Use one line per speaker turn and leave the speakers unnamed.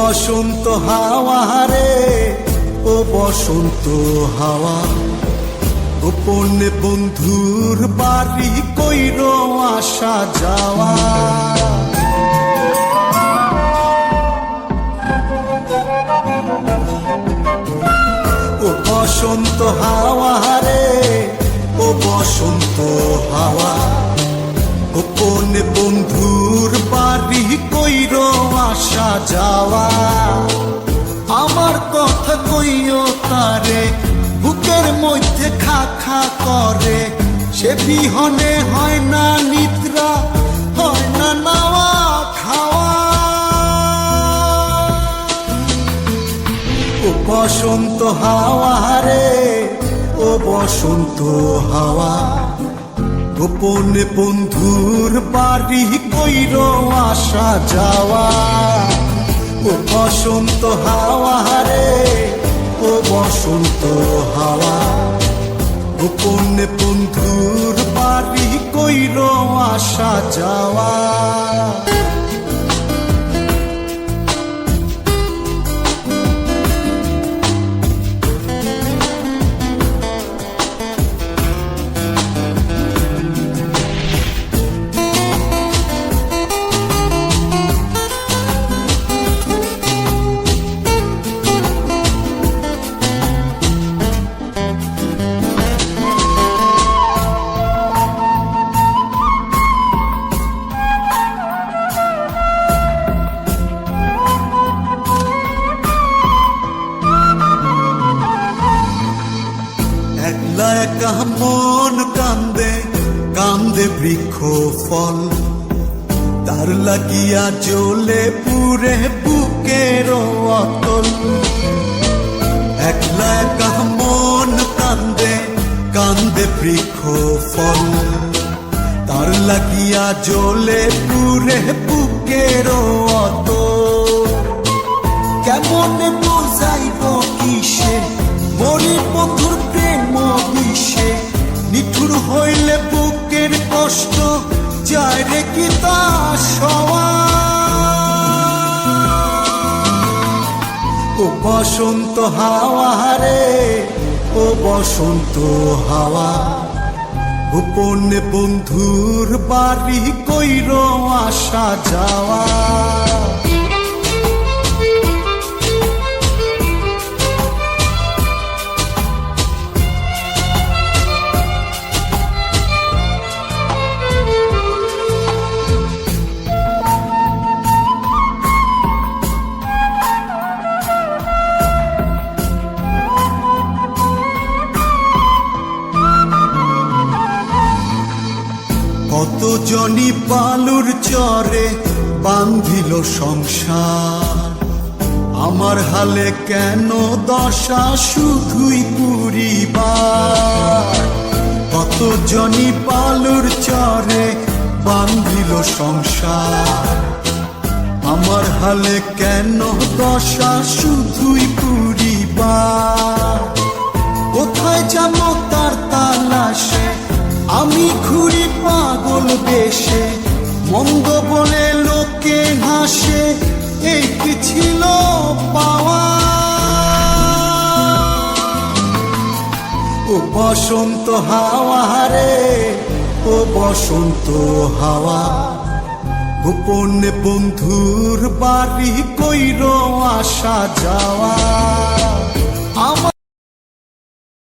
বসন্ত হাওয়া রে, ও বসন্ত হাওয়া, গোপনে বন্ধুর বাড়ি কইর আসা যাওয়া। ও বসন্ত হাওয়া রে, ও বসন্ত হাওয়া, গোপনে বন্ধুর বাড়ি কইর আসা যাওয়া। আমার কথা কইও তারে, বুকের মধ্যে খা খা করে, সে বিহনে হয় না নিদ্রা, হয় না নাওয়া খাওয়া। ও বসন্ত হাওয়া রে, ও বসন্ত হাওয়া, গোপনে বন্ধুর বাড়ি কইর আসা যাওয়া। ও বসন্ত হাওয়া রে, ও বসন্ত হাওয়া, গোপনে বন্ধুর বাড়ি কইর আসা যাওয়া। একলা একা মন কান্দে, কান্দে বৃক্ষ ফল, তার লাগিয়া জ্বলে পুরে বুকের অতল। একলা একা মন কান্দে, কান্দে বৃক্ষ ফল, তার লাগিয়া জ্বলে পুরে বুকের অতল। কেমনে বোঝাইব কিসে মরির বন্ধুর প্রেম বিষে, নিঠুর হইলে বুকের কষ্ট যায় রে কি তা সওয়া। ও বসন্ত হাওয়া রে, ও বসন্ত হাওয়া, গোপনে বন্ধুর বাড়ি কইর আসা যাওয়া। কত জনি বালুর চরে বান্ধিল সংসার, আমার হালে কেন দশা শুধুই পুরিবার। কত জনি বালুর চরে বান্ধিল সংসার, আমার হালে কেন দশা শুধুই পুরিবার। কোথায় যাবো তার তালাশে, আমি ঘুরি পাগল বেশে, মন্দ বলে লোকে হাসে, এই কি ছিল পাওয়া। ও বসন্ত হাওয়া রে, ও বসন্ত হাওয়া, গোপনে বন্ধুর বাড়ি কইর আসা যাওয়া।